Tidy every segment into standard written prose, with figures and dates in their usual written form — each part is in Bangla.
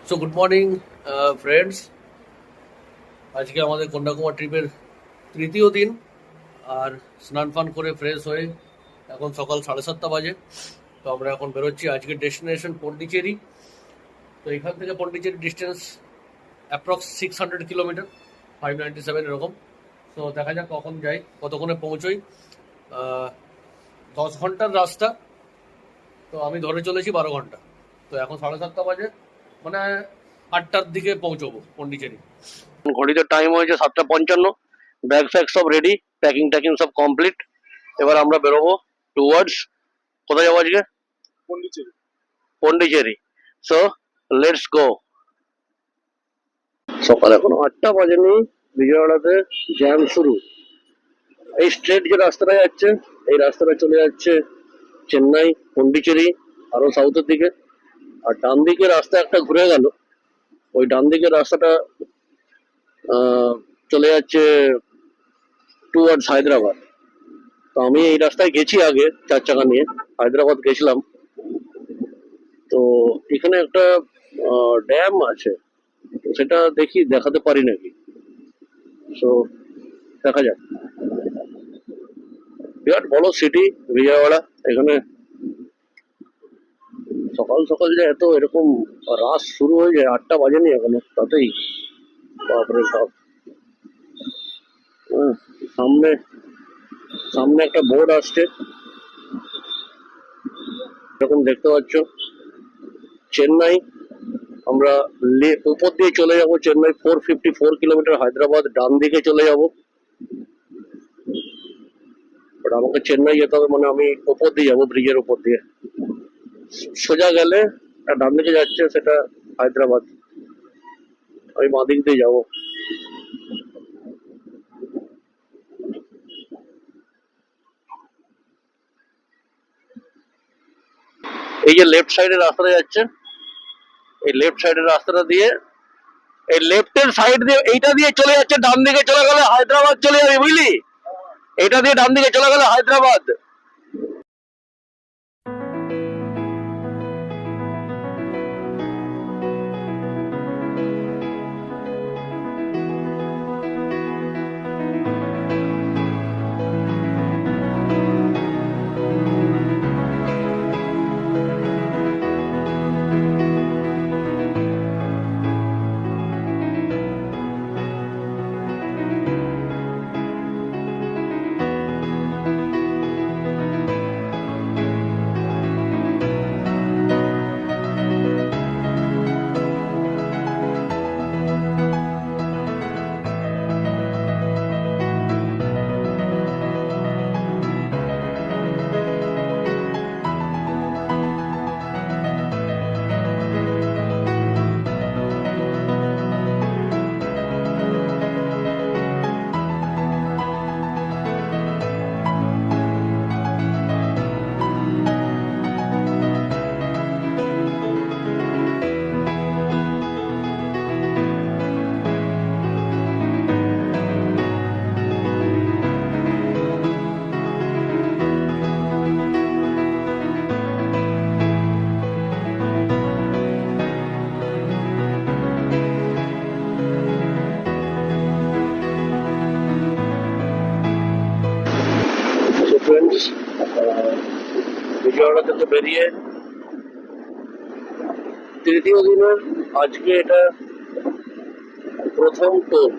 So good morning friends. আজকে আমাদের কন্যাকুমার ট্রিপের তৃতীয় দিন। আর স্নান ফান করে ফ্রেশ হয়ে এখন সকাল 7:30 বাজে। তো আমরা এখন বেরোচ্ছি। আজকের ডেস্টিনেশন পন্ডিচেরি। তো এখান থেকে পন্ডিচেরি ডিস্টেন্স অ্যাপ্রক্স 600 কিলোমিটার, 597 এরকম। তো দেখা যাক কখন যাই, কতক্ষণে পৌঁছোই। 10 ঘন্টার রাস্তা, তো আমি ধরে চলেছি 12 ঘন্টা। তো এখন 7:30 বাজে, মানে 8টার দিকে পৌঁছবো পন্ডিচেরি। ঘড়িতে টাইম হয়েছে 7:55। ব্যাগ ফ্যাগ সব রেডি, প্যাকিং ট্যাকিং সব কমপ্লিট। এবার আমরা বেরোবো টুয়ার্ডস, কোথায় যাবো আজকে? পন্ডিচেরি। So let's go. সকাল এখন 8টা বাজেনি, বিজয়ওয়াড়াতে জ্যাম শুরু। এই স্ট্রেট যে রাস্তাটা যাচ্ছে, এই রাস্তাটা চলে যাচ্ছে চেন্নাই, পন্ডিচেরি, আরো সাউথের দিকে। আর ডান দিকে রাস্তা একটা ঘুরে গেল, ওই ডান দিকের রাস্তাটা চলে যাচ্ছে টুয়ার্ডস হায়দ্রাবাদ। তো আমি এই রাস্তায় গেছি আগে 4 চাকা নিয়ে, হায়দ্রাবাদ গেছিলাম। তো এখানে একটা ড্যাম আছে, তো সেটা দেখি দেখাতে পারি নাকি। তো দেখা যাক। বিরাট বড় সিটি বিজয়ওয়াড়া। এখানে সকাল সকাল যে এত এরকম রাশ শুরু হয়ে যায়, 8টা বাজেনি এখনো, তাতেই বাপরে বাপ। সামনে সামনে একটা বোর্ড আসছে, এরকম দেখতে পাচ্ছ, চেন্নাই। আমরা উপর দিয়ে চলে যাব চেন্নাই, 454 কিলোমিটার। হায়দ্রাবাদ ডান দিকে চলে যাব। বাট আমাকে চেন্নাই যেতে হবে, মানে আমি উপর দিয়ে যাবো, ব্রিজের উপর দিয়ে। সোজা গেলে ডান দিকে যাচ্ছে, সেটা হায়দ্রাবাদ। আমি বাঁ দিক দিয়ে যাবো। এই যে লেফট সাইডের রাস্তাটা যাচ্ছে, এই লেফট সাইডের রাস্তাটা দিয়ে, এই লেফটের সাইড দিয়ে এইটা দিয়ে চলে যাচ্ছে, ডান দিকে চলে গেলে হায়দ্রাবাদ চলে যাবে, বুঝলি? এটা দিয়ে ডান দিকে চলে গেলে হায়দ্রাবাদ। বিজয়ওয়াড়া থেকে বেরিয়ে তৃতীয় দিনের আজকে এটা প্রথম টোল।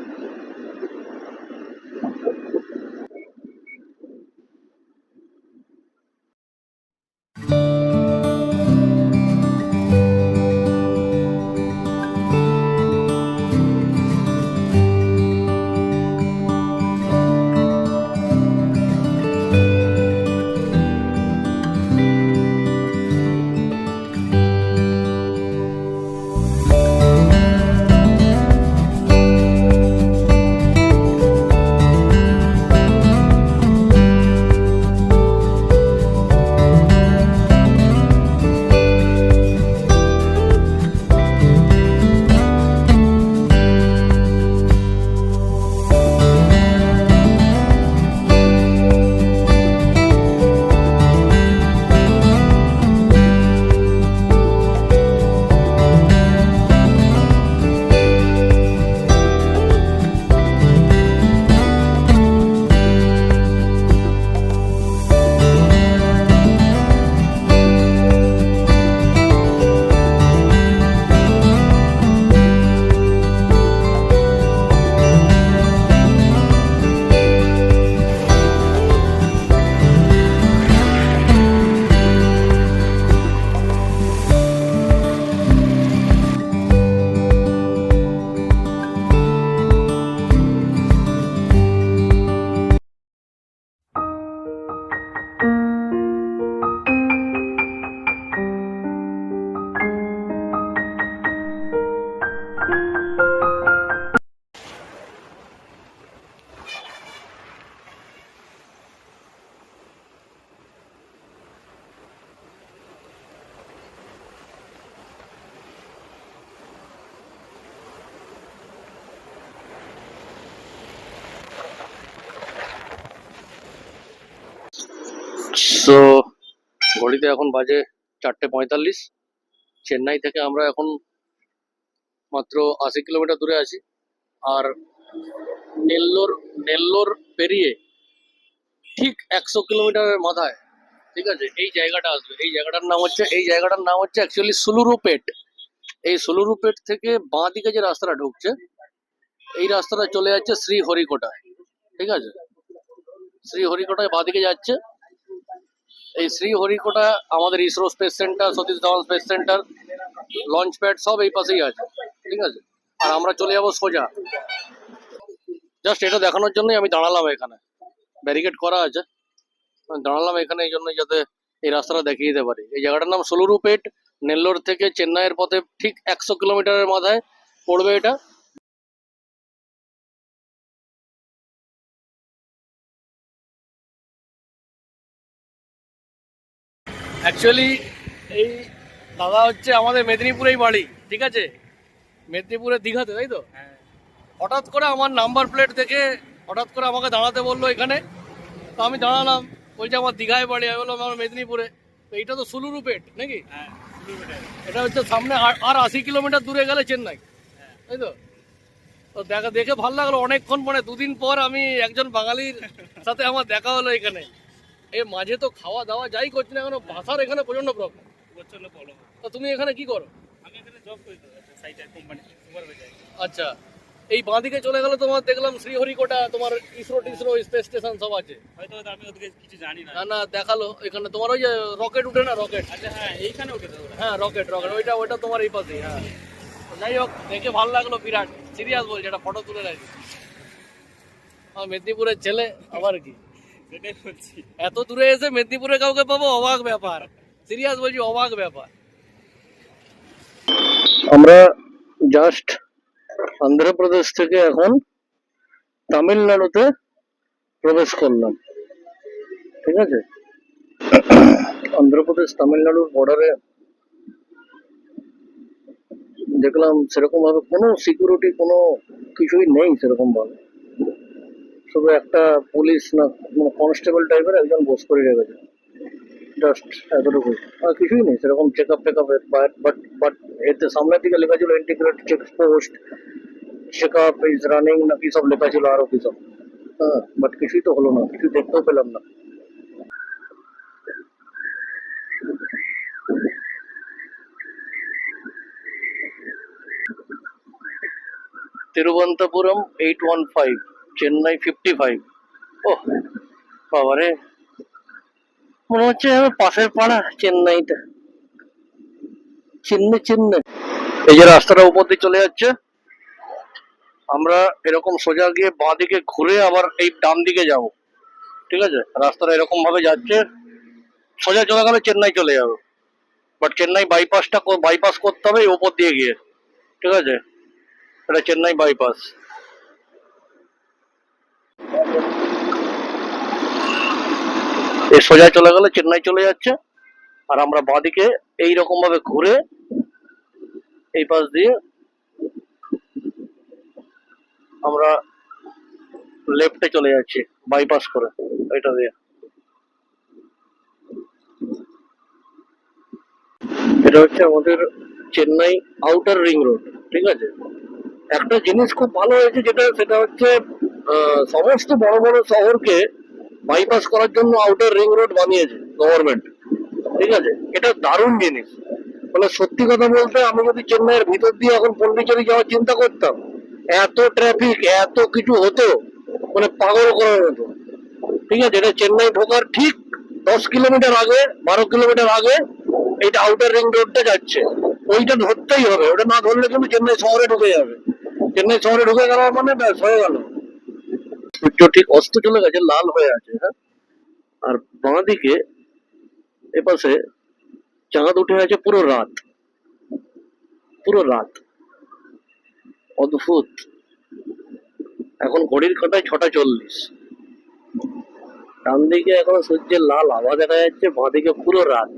সো ঘড়িতে এখন বাজে 4:45। চেন্নাই থেকে আমরা এখন মাত্র 80 কিলোমিটার দূরে আছি। আর নেল্লোর নেল্লোর পেরিয়ে ঠিক 100 কিলোমিটারের মাথায়, ঠিক আছে, এই জায়গাটা আসবে। এই জায়গাটার নাম হচ্ছে অ্যাকচুয়ালি সুলুরুপেট। এই সুলুরুপেট থেকে বাঁ দিকে যে রাস্তাটা ঢুকছে, এই রাস্তাটা চলে যাচ্ছে শ্রীহরিকোটায়। ঠিক আছে, শ্রীহরিকোটায় বাঁ দিকে যাচ্ছে। এই শ্রীহরিকোটা আমাদের ISRO space centre, Satish Dhawan space centre, launch pad সব এই পাশেই আছে। ঠিক আছে, আর আমরা চলে যাবো সোজা। জাস্ট এটা দেখানোর জন্যই আমি দাঁড়ালাম এখানে, ব্যারিকেড করা আছে, আমি দাঁড়ালাম এখানে এই জন্যই, যাতে এই রাস্তাটা দেখিয়ে দিতে পারি। এই জায়গাটার নাম সুলুরুপেট। নেল্লোর থেকে চেন্নাইয়ের পথে ঠিক 100 কিলোমিটারের মাথায় পড়বে এটা। অ্যাকচুয়ালি এই দাদা হচ্ছে আমাদের মেদিনীপুরেই বাড়ি, ঠিক আছে, মেদিনীপুরের দীঘাতে, তাই তো? হঠাৎ করে আমার নাম্বার প্লেট দেখে হঠাৎ করে আমাকে দাঁড়াতে বললো এখানে। তো আমি দাঁড়ালাম, বলছে আমার দীঘায় বাড়ি। আমি বললাম আমার মেদিনীপুরে। তো এইটা তো সুলুরুপেট নাকি? এটা হচ্ছে সামনে আর 80 কিলোমিটার দূরে গেলে চেন্নাই, তাই তো? তো দেখে ভালো লাগলো। অনেকক্ষণ পরে, দুদিন পর আমি একজন বাঙালির সাথে আমার দেখা হলো এখানে। এই মাঝে তো খাওয়া দাওয়া যাই করছি না, এখানে ভাষার এখানে প্রচন্ড প্রবলেম। তো তুমি এখানে কি করো? আমি এখানে জব করি, তো সাইটে কোম্পানি সুপারভাইজার। আচ্ছা, এই বাঁদিকে চলে গেলে তোমার দেখলাম শ্রীহরিকোটা, তোমার ইসরো স্পেস স্টেশন সব আছে। হয়তো আমি ওদিকে কিছু জানি না। না না, দেখালো এখানে তোমার ওই যে রকেট উঠে না, রকেট। আচ্ছা হ্যাঁ, এইখানে উঠে দেবো। হ্যাঁ, রকেট ওইটা তোমার এই পাশেই। হ্যাঁ, যাই হোক, দেখে ভালো লাগলো। বিরাট সিরিয়াস বলছে, একটা ফটো তুলে রাখি। আমার মেদিনীপুরের ছেলে, আবার কি, সেটাই বলছি। এত দূরে এসে মেদিনীপুরে কাউকে পাবো, অবাক ব্যাপার। সিরিয়াস বলছি, অবাক ব্যাপার। আমরা জাস্ট অন্ধ্রপ্রদেশ থেকে এখন তামিলনাড়ুতে প্রবেশ করলাম। ঠিক আছে, অন্ধ্রপ্রদেশ তামিলনাড়ুর বর্ডারে দেখলাম সেরকম ভাবে কোনো সিকিউরিটি, কোনো কিছুই নেই সেরকম ভাবে। শুধু একটা পুলিশ না কনস্টেবল টাইপের একজন বস করে রেখেছে, জাস্ট এতটুকু। আর কিছুই নেই সেরকম চেক আপ বাট এতে সামনের দিকে লেখা ছিল integrated check post, check up is running না কি সব লেখা ছিল, আরো কি সব। হ্যাঁ, বাট কিছুই তো হলো না, কিছু দেখতেও পেলাম না। তিরুবনন্তপুরম 815, চেন্নাই 55। ওহ বাবারে, মনে হচ্ছে আমার পাশের পাড়া চেন্নাইটা, চিন্নে। এই যে রাস্তাটা উপর দিয়ে চলে যাচ্ছে, আমরা এরকম সোজা গিয়ে বাঁ দিকে ঘুরে আবার এই ডান দিকে যাব। ঠিক আছে, রাস্তাটা এরকম ভাবে যাচ্ছে, সোজা চলে গেলে চেন্নাই চলে যাবে। বাট চেন্নাই বাইপাস করতে হবে এই উপর দিয়ে গিয়ে। ঠিক আছে, এটা চেন্নাই বাইপাস। এই সোজা চলে গেলে চেন্নাই চলে যাচ্ছে, আর আমরা বাঁদিকে এইরকম ভাবে ঘুরে এই পাশ দিয়ে আমরা লেফটে চলে যাচ্ছি, বাইপাস করে এটা দিয়ে। এটা হচ্ছে আমাদের চেন্নাই আউটার রিং রোড। ঠিক আছে, একটা জিনিস খুব ভালো হয়েছে, সেটা হচ্ছে সমস্ত বড় বড় শহরকে বাইপাস করার জন্য আউটার রিং রোড বানিয়েছে গভর্নমেন্ট। ঠিক আছে, এটা দারুণ জিনিস। মানে সত্যি কথা বলতে, আমি যদি চেন্নাইয়ের ভিতর দিয়ে এখন পন্ডিচেরি যাওয়ার চিন্তা করতাম, এত ট্রাফিক, এত কিছু হতো, মানে পাগল করার মতো। ঠিক আছে, এটা চেন্নাই ঢোকার ঠিক 10 কিলোমিটার আগে, 12 কিলোমিটার আগে এইটা আউটার রিং রোডটা যাচ্ছে। ওইটা ধরতেই হবে, ওটা না ধরলে কিন্তু চেন্নাই শহরে ঢুকে যাবে। চেন্নাই শহরে ঢুকে গেল মানে ব্যাস হয়ে গেল। সূর্য ঠিক অস্ত চলে গেছে, লাল হয়ে আছে। হ্যাঁ, আর বাঁ দিকে এপাশে চাঁদ উঠে আছে পুরো রাত, পুরো রাত, অদ্ভুত। এখন ঘড়ির কাঁটায় 6:40। ডান দিকে এখন সূর্যের লাল আভা দেখা যাচ্ছে, বাঁ দিকে পুরো রাত।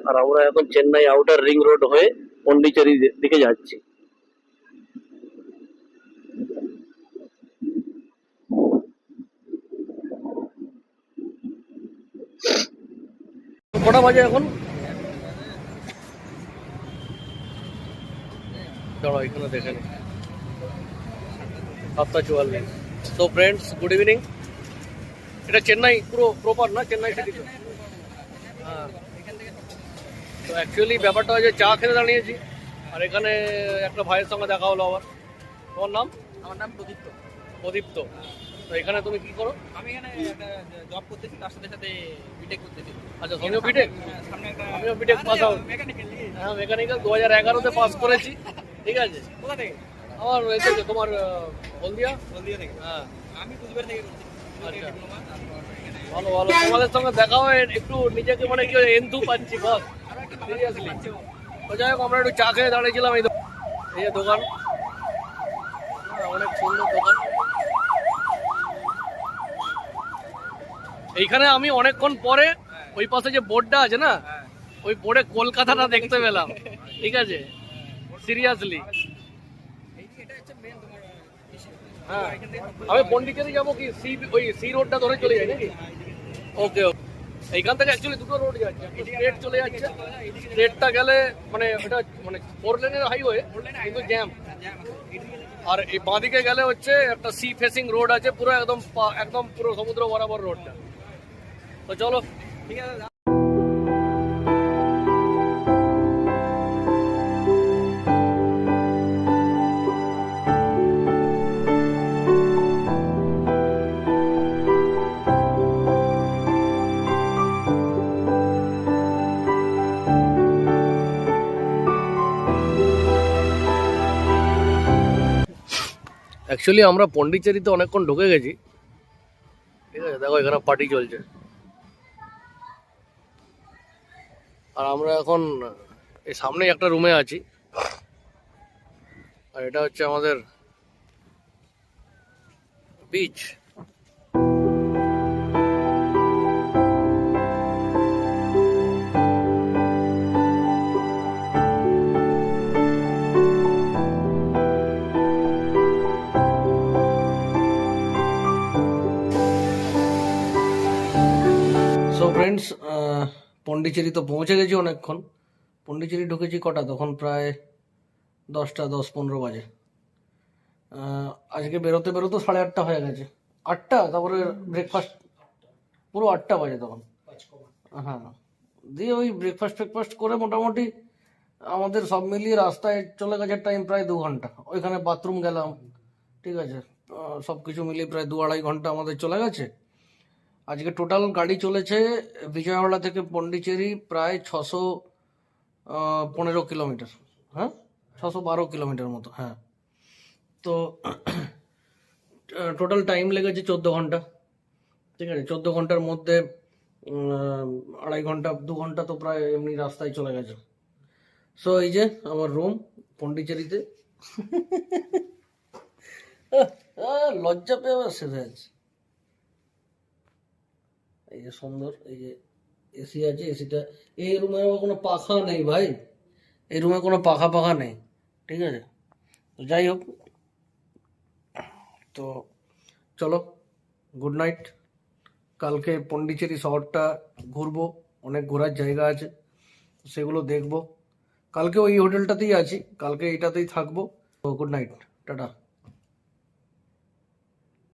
আর আমরা এখন চেন্নাই আউটার রিং রোড হয়ে পন্ডিচেরি দিকে যাচ্ছি। কটা বাজে এখন? চলো এখানে দেখে নি, 7:44। তো ফ্রেন্ডস, গুড ইভিনিং। এটা চেন্নাই পুরো প্রপার না, চেন্নাই সিটি তো? হ্যাঁ। তো অ্যাকচুয়ালি ব্যাপারটা হচ্ছে চা খেতে দাঁড়িয়েছি, আর এখানে একটা ভাইয়ের সঙ্গে দেখা হলো আবার। তোমার নাম? আমার নাম প্রদীপ্ত। প্রদীপ্ত। তো এখানে তুমি কি করো? আমি এখানে একটা জব করতেছি, তার সাথে সাথে বিটেক করতেছি। আচ্ছা, তুমিও বিটেক? সামনে একটা আমিও বিটেক পাস আউট। মেকানিক্যাল। হ্যাঁ, মেকানিক্যাল 2011-তে পাস করেছি। ঠিক আছে, কোথা থেকে? আমার এই তো তোমার হলদিয়া। হলদিয়া থেকে। হ্যাঁ, আমি কুচবিহার থেকে করছি। আচ্ছা। ডিপ্লোমা, তারপর এখানে ভালো ভালো, তোমাদের সঙ্গে দেখা হয়ে একটু নিজেকে মানে কি এন্থু পাচ্ছি বস, আরো একটা সিরিয়াসলি। তো যাই হোক, আমরা একটু চা খেয়ে দাঁড়িয়েছিলাম এই এই যে দোকান। হ্যাঁ, অনেক সুন্দর দোকান। এইখানে আমি অনেকক্ষণ পরে ওই পাশে যে বোর্ডটা আছে না, হ্যাঁ। ওই বোর্ডে কলকাতাটা দেখতে পেলাম। ঠিক আছে, সিরিয়াসলি। এটা হচ্ছে মেন তোমার issue। হ্যাঁ, এখান থেকে আমি পন্ডিচেরি যাবো কি ওই সি রোডটা ধরে চলে যাই নাকি? ওকে ওকে। এইখান থেকে অ্যাকচুয়ালি দুটো রোড যাচ্ছে, স্ট্রেট চলে যাচ্ছে। স্ট্রেটটা গেলে মানে এটা মানে 4 লেনের হাইওয়ে, কিন্তু জ্যাম। আর এই বাঁদিকে গেলে হচ্ছে একটা সি ফেসিং রোড আছে, পুরো একদম একদম পুরো সমুদ্র বরাবর রোডটা। তো চলো। ঠিক আছে। অ্যাকচুয়ালি আমরা পন্ডিচেরিতে অনেকক্ষণ ঢুকে গেছি। ঠিক আছে, দেখো এখানে পার্টি চলছে, আর আমরা এখন এই সামনেই একটা রুমে আছি। আর এটা হচ্ছে আমাদের বিচ। সো ফ্রেন্ডস, পন্ডিচেরি তো পৌঁছে গেছি অনেকক্ষণ। পন্ডিচেরি ঢুকেছি কটা, তখন প্রায় 10টা 10-15 বাজে। আজকে বেরোতে বেরোতে 8:30 হয়ে গেছে, 8টা। তারপরে ব্রেকফাস্ট, পুরো 8টা বাজে তখন। হ্যাঁ, দিয়ে ওই ব্রেকফাস্ট করে মোটামুটি আমাদের সব মিলিয়ে রাস্তায় চলে গেছে টাইম প্রায় 2 ঘন্টা। ওইখানে বাথরুম গেলাম, ঠিক আছে, সব কিছু মিলিয়ে প্রায় 2-2.5 ঘন্টা আমাদের চলে গেছে। আজকে টোটাল গাড়ি চলেছে বিজয়ওয়াড়া থেকে পন্ডিচেরি প্রায় 615 কিলোমিটার। হ্যাঁ, 612 কিলোমিটার মতো। হ্যাঁ, তো টোটাল টাইম লেগেছে 14 ঘন্টা। ঠিক আছে, 14 ঘন্টার মধ্যে 2.5 ঘন্টা 2 ঘন্টা তো প্রায় এমনি রাস্তায় চলে গেছে। সো এই যে আমার রুম পন্ডিচেরিতে। লজ্জা পেয়ে আবার শেষ হয়েছে। এই যে সুন্দর, এই যে এসি আছে, এসিটা এই রুমে আবার কোনো পাখা নেই ভাই, এই রুমে কোনো পাখা নেই। ঠিক আছে, তো যাই হোক, তো চলো, গুড নাইট। কালকে পন্ডিচেরি শহরটা ঘুরবো, অনেক ঘোরার জায়গা আছে, সেগুলো দেখবো। কালকে ওই হোটেলটাতেই আছি, কালকে এটাতেই থাকবো। তো গুড নাইট, টাটা।